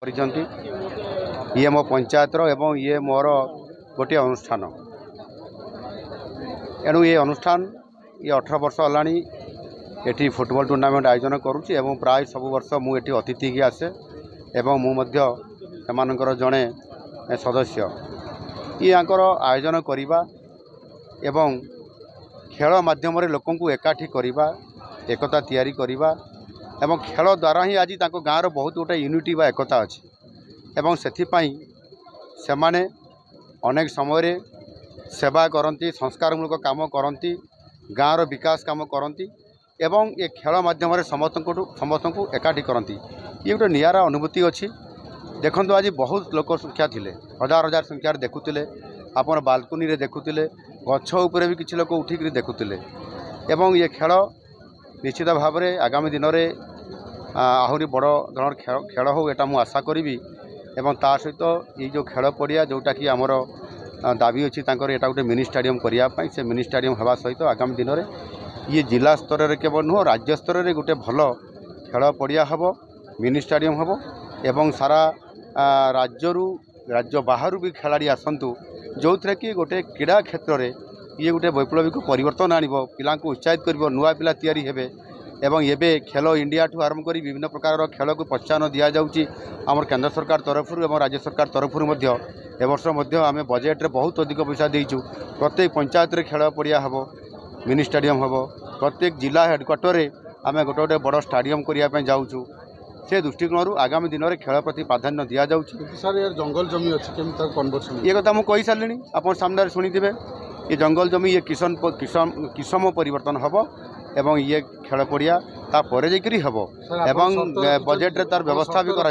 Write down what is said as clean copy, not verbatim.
କରିଛନ୍ତି। ଇଏ ମୋ ପଞ୍ଚାୟତର ଏବଂ ଇଏ ମୋର ଗୋଟିଏ ଅନୁଷ୍ଠାନ। ଏଣୁ ଏ ଅନୁଷ୍ଠାନ 18 ବର୍ଷ ହେଲାଣି ଏଠି ଫୁଟବଲ ଟୁର୍ଣ୍ଣାମେଣ୍ଟ ଆୟୋଜନ କରୁଛି ଏବଂ ପ୍ରାୟ ସବୁ ବର୍ଷ ମୁଁ ଏଠି ଅତିଥି ହେଇକି ଆସେ ଏବଂ ମୁଁ ମଧ୍ୟ ସେମାନଙ୍କର ଜଣେ ସଦସ୍ୟ। ୟାଙ୍କର ଆୟୋଜନ କରିବା ଏବଂ ଖେଳ ମାଧ୍ୟମରେ ଲୋକଙ୍କୁ ଏକାଠି କରିବା, ଏକତା ତିଆରି କରିବା ଏବଂ ଖେଳ ଦ୍ୱାରା ହିଁ ଆଜି ତାଙ୍କ ଗାଁର ବହୁତ ଗୋଟେ ୟୁନିଟି ବା ଏକତା ଅଛି ଏବଂ ସେଥିପାଇଁ ସେମାନେ ଅନେକ ସମୟରେ ସେବା କରନ୍ତି, ସଂସ୍କାରମୂଳକ କାମ କରନ୍ତି, ଗାଁର ବିକାଶ କାମ କରନ୍ତି ଏବଂ ଏ ଖେଳ ମାଧ୍ୟମରେ ସମସ୍ତଙ୍କୁ ଏକାଠି କରନ୍ତି। ଇଏ ଗୋଟେ ନିଆରା ଅନୁଭୂତି ଅଛି। ଦେଖନ୍ତୁ ଆଜି ବହୁତ ଲୋକ ସଂଖ୍ୟା ଥିଲେ, ହଜାର ହଜାର ସଂଖ୍ୟାରେ ଦେଖୁଥିଲେ, ଆପଣ ବାଲକୋନିରେ ଦେଖୁଥିଲେ, ଗଛ ଉପରେ ବି କିଛି ଲୋକ ଉଠିକରି ଦେଖୁଥିଲେ ଏବଂ ଏ ଖେଳ ନିଶ୍ଚିତ ଭାବରେ ଆଗାମୀ ଦିନରେ ଆହୁରି ବଡ଼ ଧରଣର ଖେଳ ହେଉ ଏଟା ମୁଁ ଆଶା କରିବି ଏବଂ ତା ସହିତ ଏଇ ଯେଉଁ ଖେଳ ପଡ଼ିଆ ଯେଉଁଟାକି ଆମର ଦାବି ଅଛି ତାଙ୍କର ଏଟା ଗୋଟେ ମିନି ଷ୍ଟାଡ଼ିୟମ୍ କରିବା ପାଇଁ, ସେ ମିନି ଷ୍ଟାଡ଼ିୟମ୍ ହେବା ସହିତ ଆଗାମୀ ଦିନରେ ଇଏ ଜିଲ୍ଲା ସ୍ତରରେ କେବଳ ନୁହଁ ରାଜ୍ୟ ସ୍ତରରେ ଗୋଟେ ଭଲ ଖେଳ ପଡ଼ିଆ ହେବ, ମିନି ଷ୍ଟାଡ଼ିୟମ୍ ହେବ ଏବଂ ସାରା ରାଜ୍ୟ ବାହାରୁ ବି ଖେଳାଳି ଆସନ୍ତୁ, ଯେଉଁଥିରେ କି ଗୋଟେ କ୍ରୀଡ଼ା କ୍ଷେତ୍ରରେ ଇଏ ଗୋଟେ ବୈପ୍ଳବିକ ପରିବର୍ତ୍ତନ ଆଣିବ, ପିଲାଙ୍କୁ ଉତ୍ସାହିତ କରିବ, ନୂଆ ପିଲା ତିଆରି ହେବେ ଏବଂ ଏବେ ଖେଲ ଇଣ୍ଡିଆଠୁ ଆରମ୍ଭ କରି ବିଭିନ୍ନ ପ୍ରକାରର ଖେଳକୁ ପ୍ରୋତ୍ସାହନ ଦିଆଯାଉଛି ଆମର କେନ୍ଦ୍ର ସରକାର ତରଫରୁ ଏବଂ ରାଜ୍ୟ ସରକାର ତରଫରୁ ମଧ୍ୟ। ଏ ବର୍ଷ ମଧ୍ୟ ଆମେ ବଜେଟ୍ରେ ବହୁତ ଅଧିକ ପଇସା ଦେଇଛୁ। ପ୍ରତ୍ୟେକ ପଞ୍ଚାୟତରେ ଖେଳ ପଡ଼ିଆ ହେବ, ମିନି ଷ୍ଟାଡ଼ିୟମ୍ ହେବ, ପ୍ରତ୍ୟେକ ଜିଲ୍ଲା ହେଡ଼କ୍ୱାର୍ଟରରେ ଆମେ ଗୋଟେ ବଡ଼ ଷ୍ଟାଡ଼ିୟମ୍ କରିବା ପାଇଁ ଯାଉଛୁ। ସେ ଦୃଷ୍ଟିକୋଣରୁ ଆଗାମୀ ଦିନରେ ଖେଳ ପ୍ରତି ପ୍ରାଧାନ୍ୟ ଦିଆଯାଉଛି। ସାର୍ ଏ ଜଙ୍ଗଲ ଜମି ଅଛି, କେମିତି ତାକୁ କନଭର୍ସନ୍? ଏ କଥା ମୁଁ କହିସାରିଲିଣି, ଆପଣ ସାମ୍ନାରେ ଶୁଣିଥିବେ। ये जंगल जमी ये किसम परिवर्तन हम एवं ये खेल पड़िया तापर जाकरी हम एवं बजेट रे तार व्यवस्था भी करा।